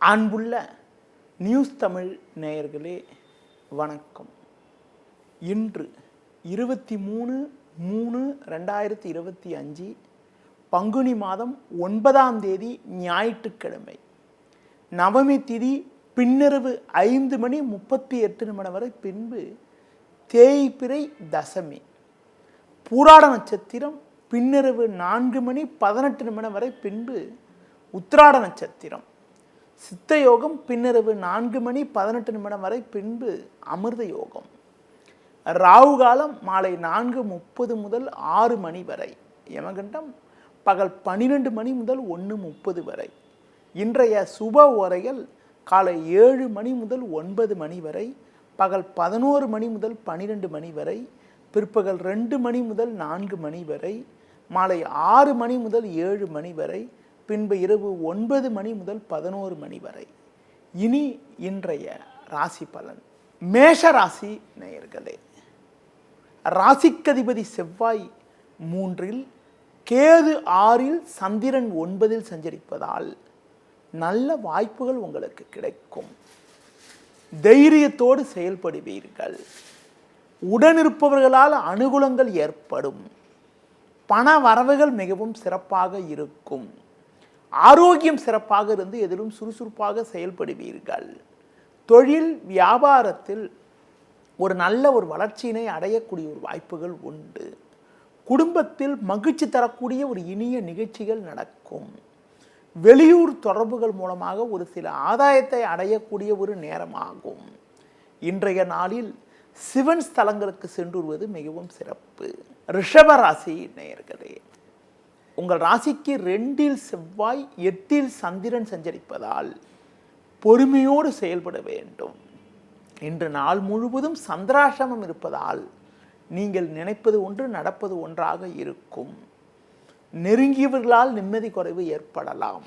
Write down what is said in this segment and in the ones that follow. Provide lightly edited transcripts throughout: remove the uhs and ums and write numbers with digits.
அன்புள்ள நியூஸ் தமிழ் நேயர்களே வணக்கம். இன்று 23/3/2025 பங்குனி மாதம் 9ஆம் தேதி ஞாயிற்றுக்கிழமை. நவமி திதி பின்னிரவு 5:38 வரை, பின்பு தேய்பிறை தசமி. பூராட நட்சத்திரம் பின்னிரவு 4:18 வரை, பின்பு உத்திராட நட்சத்திரம். சித்த யோகம் பின்னிரவு 4:18 வரை, பின்பு அமிர்த யோகம். ராகு காலம் மாலை 4:30 முதல் 6 மணி வரை. யமகண்டம் பகல் 12 மணி முதல் 1:30 வரை. இன்றைய சுப ஓரைகள் காலை 7 மணி முதல் 9 மணி வரை, பகல் 11 மணி முதல் 12 மணி வரை, பிற்பகல் 2 மணி முதல் 4 மணி வரை, மாலை 6 மணி முதல் 7 மணி வரை, பின்பு இரவு 9 மணி முதல் 11 மணி வரை. இனி இன்றைய ராசி பலன். மேஷ ராசி நேயர்களே, ராசிக்கதிபதி செவ்வாய் 3, கேது 6, சந்திரன் 9 சஞ்சரிப்பதால் நல்ல வாய்ப்புகள் உங்களுக்கு கிடைக்கும். தைரியத்தோடு செயல்படுவீர்கள். உடனிருப்பவர்களால் அனுகூலங்கள் ஏற்படும். பண வரவுகள் மிகவும் சிறப்பாக இருக்கும். ஆரோக்கியம் சிறப்பாக இருந்து எதிலும் சுறுசுறுப்பாக செயல்படுவீர்கள். தொழில் வியாபாரத்தில் ஒரு நல்ல வளர்ச்சியினை அடையக்கூடிய வாய்ப்புகள் உண்டு. குடும்பத்தில் மகிழ்ச்சி தரக்கூடிய இனிய நிகழ்ச்சிகள் நடக்கும். வெளியூர் தொடர்புகள் மூலமாக ஒரு சில ஆதாயத்தை அடையக்கூடிய நேரமாகும். இன்றைய நாளில் சிவன் ஸ்தலங்களுக்கு சென்று வருவது மிகவும் சிறப்பு. ரிஷப ராசி நேயர்களே, உங்கள் ராசிக்கு 2 செவ்வாய் 8 சந்திரன் சஞ்சரிப்பதால் பொறுமையோடு செயல்பட வேண்டும். இன்று நாள் முழுவதும் சந்திராசிரமம் இருப்பதால் நீங்கள் நினைப்பது ஒன்று நடப்பது ஒன்றாக இருக்கும். நெருங்கியவர்களால் நிம்மதி குறைவு ஏற்படலாம்.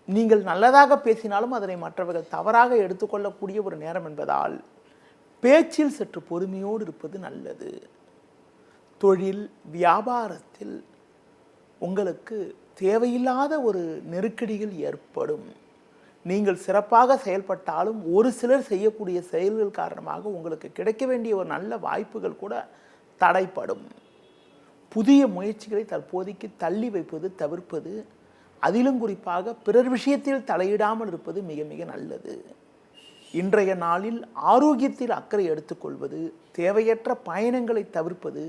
நீங்கள் நல்லதாக பேசினாலும் அதனை மற்றவர்கள் தவறாக எடுத்துக்கொள்ளக்கூடிய நேரம் என்பதால் பேச்சில் சற்று பொறுமையோடு இருப்பது நல்லது. தொழில் வியாபாரத்தில் உங்களுக்கு தேவையில்லாத நெருக்கடிகள் ஏற்படும். நீங்கள் சிறப்பாக செயல்பட்டாலும் ஒரு சிலர் செய்யக்கூடிய செயல்கள் காரணமாக உங்களுக்கு கிடைக்க வேண்டிய நல்ல வாய்ப்புகள் கூட தடைப்படும். புதிய முயற்சிகளை தற்போதைக்கு தள்ளி வைப்பது தவிர்ப்பது, அதிலும் குறிப்பாக பிறர் விஷயத்தில் தலையிடாமல் இருப்பது மிக மிக நல்லது. இன்றைய நாளில் ஆரோக்கியத்தில் அக்கறை எடுத்துக்கொள்வது, தேவையற்ற பயணங்களை தவிர்ப்பது,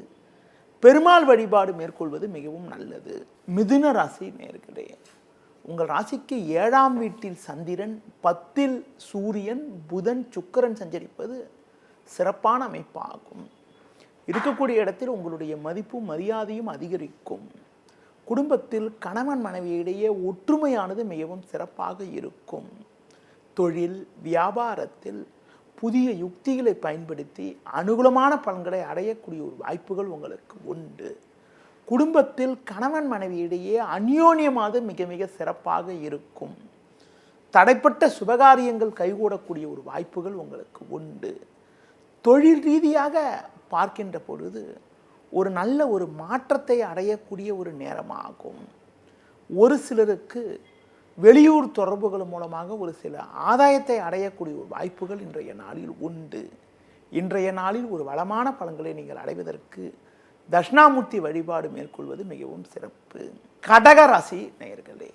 பெருமாள் வழிபாடு மேற்கொள்வது மிகவும் நல்லது. மிதுன ராசி நேயர்களே, உங்கள் ராசிக்கு 7ஆம் வீட்டில் சந்திரன், 10 சூரியன், புதன், சுக்கிரன் சஞ்சரிப்பது சிறப்பான அமைப்பாகும். இருக்கக்கூடிய இடத்தில் உங்களுடைய மதிப்பும் மரியாதையும் அதிகரிக்கும். குடும்பத்தில் கணவன் மனைவியிடையே ஒற்றுமையானது மிகவும் சிறப்பாக இருக்கும். தொழில் வியாபாரத்தில் புதிய யுக்திகளை பயன்படுத்தி அனுகூலமான பலன்களை அடையக்கூடிய வாய்ப்புகள் உங்களுக்கு உண்டு. குடும்பத்தில் கணவன் மனைவியிடையே அந்யோன்யமானது மிக மிக சிறப்பாக இருக்கும். தடைப்பட்ட சுபகாரியங்கள் கைகூடக்கூடிய வாய்ப்புகள் உங்களுக்கு உண்டு. தொழில் ரீதியாக பார்க்கின்ற பொழுது நல்ல மாற்றத்தை அடையக்கூடிய நேரமாகும். ஒரு சிலருக்கு வெளியூர் தொடர்புகள் மூலமாக ஒரு சில ஆதாயத்தை அடையக்கூடிய வாய்ப்புகள் இன்றைய நாளில் உண்டு. இன்றைய நாளில் வளமான பலன்களை நீங்கள் அடைவதற்கு தட்சிணாமூர்த்தி வழிபாடு மேற்கொள்வது மிகவும் சிறப்பு. கடக ராசி நேயர்களே,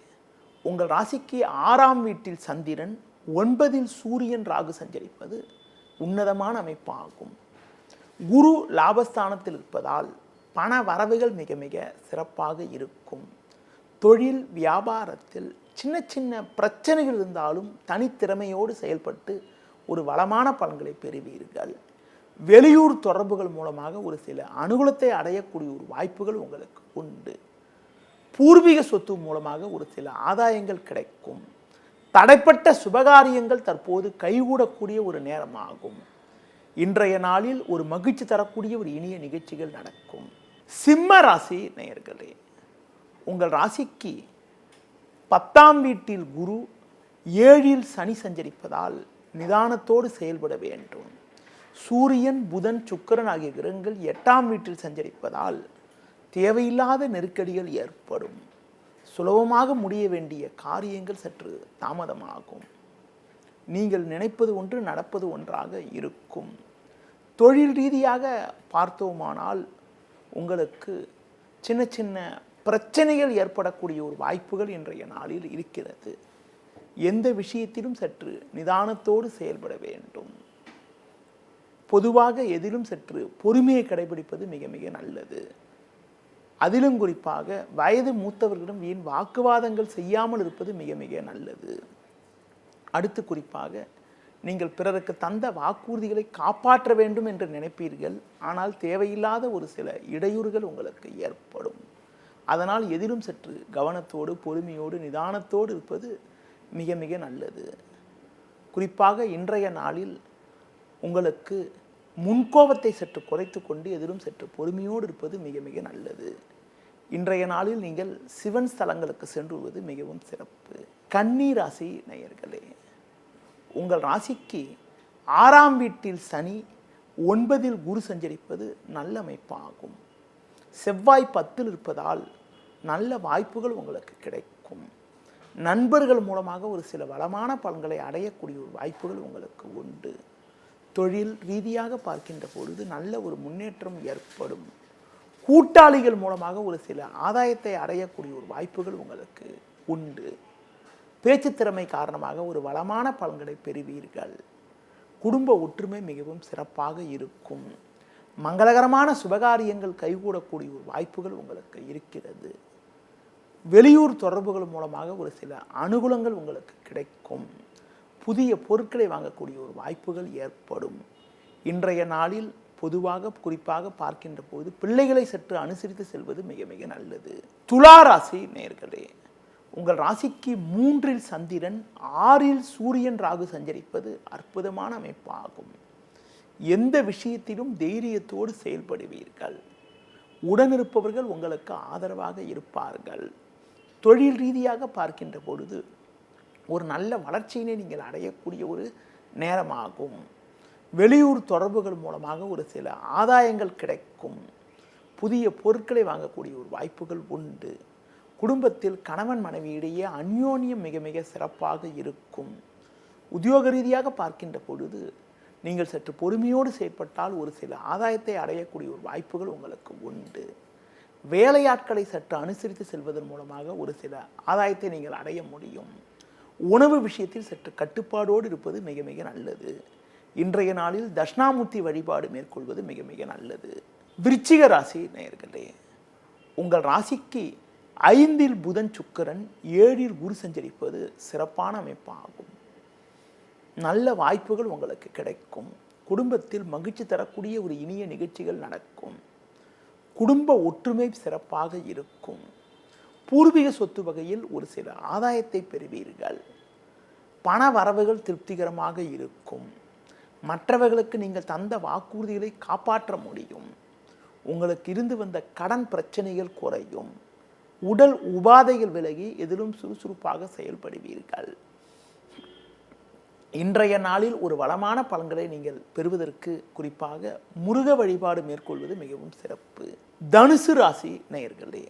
உங்கள் ராசிக்கு 6ஆம் வீட்டில் சந்திரன், 9 சூரியன், ராகு சஞ்சரிப்பது உன்னதமான அமைப்பாகும். குரு லாபஸ்தானத்தில் இருப்பதால் பண வரவுகள் மிக மிக சிறப்பாக இருக்கும். தொழில் வியாபாரத்தில் சின்ன சின்ன பிரச்சனைகள் இருந்தாலும் தனித்திறமையோடு செயல்பட்டு வளமான பலன்களை பெறுவீர்கள். வெளியூர் தொடர்புகள் மூலமாக ஒரு சில அனுகூலத்தை அடையக்கூடிய வாய்ப்புகள் உங்களுக்கு உண்டு. பூர்வீக சொத்து மூலமாக ஒரு சில ஆதாயங்கள் கிடைக்கும். தடைப்பட்ட சுபகாரியங்கள் தற்போது கைகூடக்கூடிய நேரமாகும். இன்றைய நாளில் மகிழ்ச்சி தரக்கூடிய இனிய நிகழ்ச்சிகள் நடக்கும். சிம்ம ராசி நேயர்களே, உங்கள் ராசிக்கு 10ஆம் வீட்டில் குரு, 7 சனி சஞ்சரிப்பதால் நிதானத்தோடு செயல்பட வேண்டும். சூரியன் புதன் சுக்கிரன் ஆகிய கிரகங்கள் 8ஆம் வீட்டில் சஞ்சரிப்பதால் தேவையில்லாத நெருக்கடிகள் ஏற்படும். சுலபமாக முடிய வேண்டிய காரியங்கள் சற்று தாமதமாகும். நீங்கள் நினைப்பது ஒன்று, நடப்பது ஒன்றாக இருக்கும். தொழில் ரீதியாக பார்த்தோமானால் உங்களுக்கு சின்ன சின்ன பிரச்சனைகள் ஏற்படக்கூடிய ஒரு வாய்ப்புகள் இன்றைய நாளில் இருக்கிறது. எந்த விஷயத்திலும் சற்று நிதானத்தோடு செயல்பட வேண்டும். பொதுவாக எதிலும் சற்று பொறுமையை கடைபிடிப்பது மிக மிக நல்லது. அதிலும் குறிப்பாக வயது மூத்தவர்களிடம் வீண் வாக்குவாதங்கள் செய்யாமல் இருப்பது மிக மிக நல்லது. அடுத்து குறிப்பாக நீங்கள் பிறருக்கு தந்த வாக்குறுதிகளை காப்பாற்ற வேண்டும் என்று நினைப்பீர்கள். ஆனால் தேவையில்லாத ஒரு சில இடையூறுகள் உங்களுக்கு ஏற்படும். அதனால் எதிலும் சற்று கவனத்தோடு, பொறுமையோடு, நிதானத்தோடு இருப்பது மிக மிக நல்லது. குறிப்பாக இன்றைய நாளில் உங்களுக்கு முன்கோபத்தை சற்று குறைத்து கொண்டு எதிலும் சற்று பொறுமையோடு இருப்பது மிக மிக நல்லது. இன்றைய நாளில் நீங்கள் சிவன் ஸ்தலங்களுக்கு சென்றுவது மிகவும் சிறப்பு. கன்னி ராசி நேயர்களே, உங்கள் ராசிக்கு 6ஆம் வீட்டில் சனி, 9இல் குரு சஞ்சரிப்பது நல்ல அமைப்பாகும். செவ்வாய் 10இல் இருப்பதால் நல்ல வாய்ப்புகள் உங்களுக்கு கிடைக்கும். நண்பர்கள் மூலமாக ஒரு சில வளமான பலன்களை அடையக்கூடிய ஒரு வாய்ப்புகள் உங்களுக்கு உண்டு. தொழில் ரீதியாக பார்க்கின்ற பொழுது நல்ல ஒரு முன்னேற்றம் ஏற்படும். கூட்டாளிகள் மூலமாக ஒரு சில ஆதாயத்தை அடையக்கூடிய ஒரு வாய்ப்புகள் உங்களுக்கு உண்டு. பேச்சு திறமை காரணமாக ஒரு வளமான பலன்களை பெறுவீர்கள். குடும்ப ஒற்றுமை மிகவும் சிறப்பாக இருக்கும். மங்களகரமான சுபகாரியங்கள் கைகூடக்கூடிய ஒரு வாய்ப்புகள் உங்களுக்கு இருக்கிறது. வெளியூர் தொடர்புகள் மூலமாக ஒரு சில அனுகூலங்கள் உங்களுக்கு கிடைக்கும். புதிய பொருட்களை வாங்கக்கூடிய ஒரு வாய்ப்புகள் ஏற்படும். இன்றைய நாளில் பொதுவாக குறிப்பாக பார்க்கின்ற போது பிள்ளைகளை சற்று அனுசரித்து செல்வது மிக மிக நல்லது. துலா ராசி நேயர்களே, உங்கள் ராசிக்கு 3இல் சந்திரன், 6இல் சூரியன், ராகு சஞ்சரிப்பது அற்புதமான அமைப்பாகும். எந்த விஷயத்திலும் தைரியத்தோடு செயல்படுவீர்கள். உடனிருப்பவர்கள் உங்களுக்கு ஆதரவாக இருப்பார்கள். தொழில் ரீதியாக பார்க்கின்ற பொழுது ஒரு நல்ல வளர்ச்சியினை நீங்கள் அடையக்கூடிய ஒரு நேரமாகும். வெளியூர் தொடர்புகள் மூலமாக ஒரு சில ஆதாயங்கள் கிடைக்கும். புதிய பொருட்களை வாங்கக்கூடிய ஒரு வாய்ப்புகள் உண்டு. குடும்பத்தில் கணவன் மனைவியிடையே அந்யோன்யம் மிக மிக சிறப்பாக இருக்கும். உத்தியோக ரீதியாக பார்க்கின்ற பொழுது நீங்கள் சற்று பொறுமையோடு செயல்பட்டால் ஒரு சில ஆதாயத்தை அடையக்கூடிய ஒரு வாய்ப்புகள் உங்களுக்கு உண்டு. வேலையாட்களை சற்று அனுசரித்து செல்வதன் மூலமாக ஒரு சில ஆதாயத்தை நீங்கள் அடைய முடியும். உணவு விஷயத்தில் சற்று கட்டுப்பாடோடு இருப்பது மிக மிக நல்லது. இன்றைய நாளில் தட்சிணாமூர்த்தி வழிபாடு மேற்கொள்வது மிக மிக நல்லது. விருச்சிக ராசி நேயர்களே, உங்கள் ராசிக்கு 5இல் புதன், சுக்கிரன், 7இல் குரு சஞ்சரிப்பது சிறப்பான அமைப்பாகும். நல்ல வாய்ப்புகள் உங்களுக்கு கிடைக்கும். குடும்பத்தில் மகிழ்ச்சி தரக்கூடிய ஒரு இனிய நிகழ்ச்சிகள் நடக்கும். குடும்ப ஒற்றுமை சிறப்பாக இருக்கும். பூர்வீக சொத்து வகையில் ஒரு சில ஆதாயத்தை பெறுவீர்கள். பண வரவுகள் திருப்திகரமாக இருக்கும். மற்றவர்களுக்கு நீங்கள் தந்த வாக்குறுதிகளை காப்பாற்ற முடியும். உங்களுக்கு இருந்து வந்த கடன் பிரச்சனைகள் குறையும். உடல் உபாதைகள் விலகி எதிலும் சுறுசுறுப்பாக செயல்படுவீர்கள். இன்றைய நாளில் ஒரு வளமான பலன்களை நீங்கள் பெறுவதற்கு குறிப்பாக முருக வழிபாடு மேற்கொள்வது மிகவும் சிறப்பு. தனுசு ராசி நேயர்களே,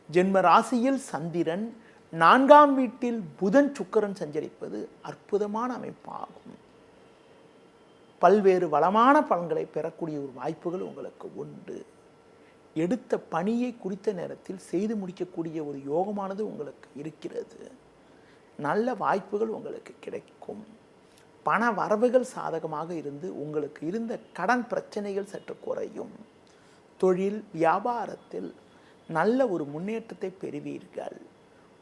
ஜென்ம ராசியில் சந்திரன், 4ஆம் வீட்டில் புதன், சுக்கிரன் சஞ்சரிப்பது அற்புதமான அமைப்பாகும். பல்வேறு வளமான பலன்களை பெறக்கூடிய ஒரு வாய்ப்புகள் உங்களுக்கு உண்டு. எடுத்த பணியை குறித்த நேரத்தில் செய்து முடிக்கக்கூடிய ஒரு யோகமானது உங்களுக்கு இருக்கிறது. நல்ல வாய்ப்புகள் உங்களுக்கு கிடைக்கும். பண வரவுகள் சாதகமாக இருந்து உங்களுக்கு இருந்த கடன் பிரச்சனைகள் சற்று குறையும். தொழில் வியாபாரத்தில் நல்ல ஒரு முன்னேற்றத்தை பெறுவீர்கள்.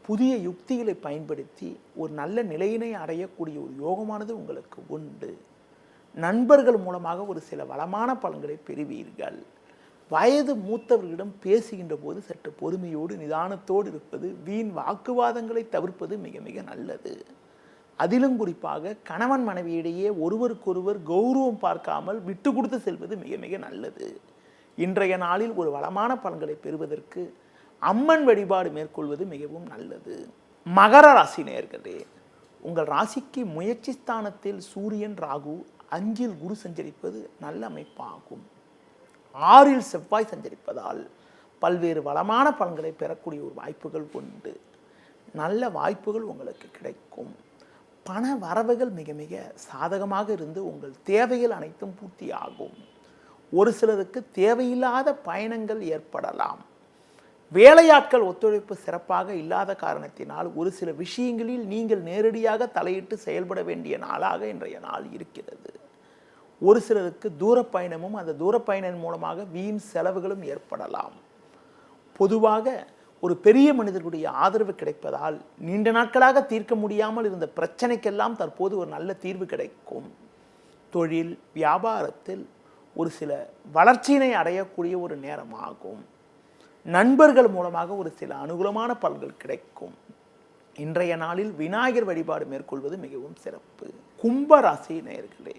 புதிய யுக்திகளை பயன்படுத்தி ஒரு நல்ல நிலையினை அடையக்கூடிய ஒரு யோகமானது உங்களுக்கு உண்டு. நண்பர்கள் மூலமாக ஒரு சில வளமான பலன்களை பெறுவீர்கள். வயது மூத்தவர்களிடம் பேசுகின்ற போது சற்று பொறுமையோடு நிதானத்தோடு இருப்பது, வீண் வாக்குவாதங்களை தவிர்ப்பது மிக மிக நல்லது. அதிலும் குறிப்பாக கணவன் மனைவியிடையே ஒருவருக்கொருவர் கௌரவம் பார்க்காமல் விட்டு கொடுத்து செல்வது மிக மிக நல்லது. இன்றைய நாளில் ஒரு வளமான பலன்களை பெறுவதற்கு அம்மன் வழிபாடு மேற்கொள்வது மிகவும் நல்லது. மகர ராசி நேயர்களே, உங்கள் ராசிக்கு முயற்சி ஸ்தானத்தில் சூரியன், ராகு, 5இல் குரு சஞ்சரிப்பது நல்ல அமைப்பாகும். 6இல் செவ்வாய் சஞ்சரிப்பதால் பல்வேறு வளமான பலன்களை பெறக்கூடிய ஒரு வாய்ப்புகள் உண்டு. நல்ல வாய்ப்புகள் உங்களுக்கு கிடைக்கும். பண வரவுகள் மிக மிக சாதகமாக இருந்து உங்கள் தேவைகள் அனைத்தும் பூர்த்தியாகும். ஒரு சிலருக்கு தேவையில்லாத பயணங்கள் ஏற்படலாம். வேலையாட்கள் ஒத்துழைப்பு சிறப்பாக இல்லாத காரணத்தினால் ஒரு சில விஷயங்களில் நீங்கள் நேரடியாக தலையிட்டு செயல்பட வேண்டிய நாளாக இன்றைய நாள் இருக்கிறது. ஒரு சிலருக்கு தூரப்பயணமும் அந்த தூரப்பயணம் மூலமாக வீண் செலவுகளும் ஏற்படலாம். பொதுவாக ஒரு பெரிய மனிதர்களுடைய ஆதரவு கிடைப்பதால் நீண்ட நாட்களாக தீர்க்க முடியாமல் இருந்த பிரச்சனைக்கெல்லாம் தற்போது ஒரு நல்ல தீர்வு கிடைக்கும். தொழில் வியாபாரத்தில் ஒரு சில வளர்ச்சியினை அடையக்கூடிய ஒரு நேரமாகும். நண்பர்கள் மூலமாக ஒரு சில அனுகூலமான பலன்கள் கிடைக்கும். இன்றைய நாளில் விநாயகர் வழிபாடு மேற்கொள்வது மிகவும் சிறப்பு. கும்ப ராசி நேயர்களே,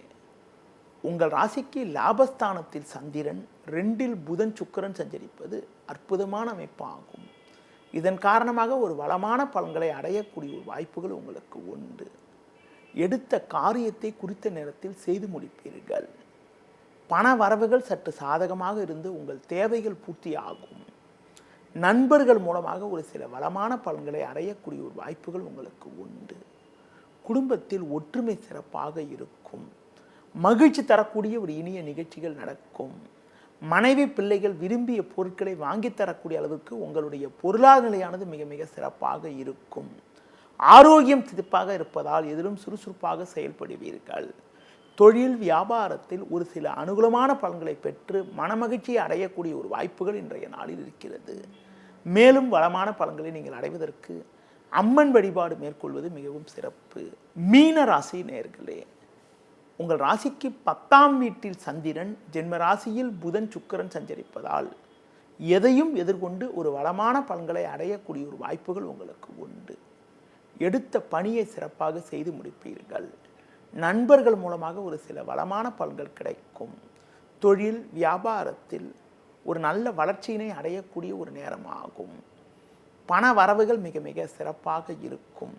உங்கள் ராசிக்கு லாபஸ்தானத்தில் சந்திரன், 2இல் புதன் சுக்கிரன் சஞ்சரிப்பது அற்புதமான அமைப்பாகும். இதன் காரணமாக ஒரு வளமான பலன்களை அடையக்கூடிய ஒரு வாய்ப்புகள் உங்களுக்கு உண்டு. எடுத்த காரியத்தை குறித்த நேரத்தில் செய்து முடிப்பீர்கள். பண வரவுகள் சற்று சாதகமாக இருந்து உங்கள் தேவைகள் பூர்த்தியாகும். நண்பர்கள் மூலமாக ஒரு சில வளமான பலன்களை அடையக்கூடிய ஒரு வாய்ப்புகள் உங்களுக்கு உண்டு. குடும்பத்தில் ஒற்றுமை சிறப்பாக இருக்கும். மகிழ்ச்சி தரக்கூடிய ஒரு இனிய நிகழ்ச்சிகள் நடக்கும். மனைவி பிள்ளைகள் விரும்பிய பொருட்களை வாங்கி தரக்கூடிய அளவுக்கு உங்களுடைய பொருளாதார நிலையானது மிக மிக சிறப்பாக இருக்கும். ஆரோக்கியம் சிறப்பாக இருப்பதால் எதிலும் சுறுசுறுப்பாக செயல்படுவீர்கள். தொழில் வியாபாரத்தில் ஒரு சில அனுகூலமான பலன்களை பெற்று மனமகிழ்ச்சியை அடையக்கூடிய ஒரு வாய்ப்புகள் இன்றைய நாளில் இருக்கிறது. மேலும் வளமான பலன்களை நீங்கள் அடைவதற்கு அம்மன் வழிபாடு மேற்கொள்வது மிகவும் சிறப்பு. மீன ராசி நேயர்களே, உங்கள் ராசிக்கு 10ஆம் வீட்டில் சந்திரன், ஜென்ம ராசியில் புதன் சுக்கிரன் சஞ்சரிப்பதால் எதையும் எதிர்கொண்டு ஒரு வளமான பலன்களை அடையக்கூடிய ஒரு வாய்ப்புகள் உங்களுக்கு உண்டு. எடுத்த பணியை சிறப்பாக செய்து முடிப்பீர்கள். நண்பர்கள் மூலமாக ஒரு சில வளமான பலன்கள் கிடைக்கும். தொழில் வியாபாரத்தில் ஒரு நல்ல வளர்ச்சியினை அடையக்கூடிய ஒரு நேரமாகும். பண வரவுகள் மிக மிக சிறப்பாக இருக்கும்.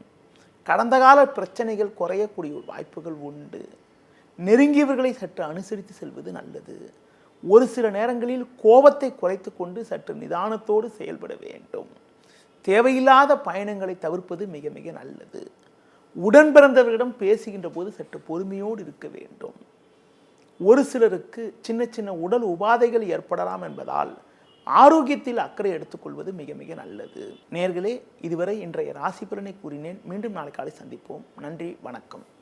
கடந்த கால பிரச்சனைகள் குறையக்கூடிய ஒரு வாய்ப்புகள் உண்டு. நெருங்கியவர்களை சற்று அனுசரித்து செல்வது நல்லது. ஒரு சில நேரங்களில் கோபத்தை குறைத்து கொண்டு சற்று நிதானத்தோடு செயல்பட வேண்டும். தேவையில்லாத பயணங்களை தவிர்ப்பது மிக மிக நல்லது. உடன் பிறந்தவர்களிடம் பேசுகின்ற போது சற்று பொறுமையோடு இருக்க வேண்டும். ஒரு சிலருக்கு சின்ன சின்ன உடல் உபாதைகள் ஏற்படலாம் என்பதால் ஆரோக்கியத்தில் அக்கறை எடுத்துக்கொள்வது மிக மிக நல்லது. நேயர்களே, இதுவரை இன்றைய ராசி பலனை கூறினேன். மீண்டும் நாளை காலை சந்திப்போம். நன்றி, வணக்கம்.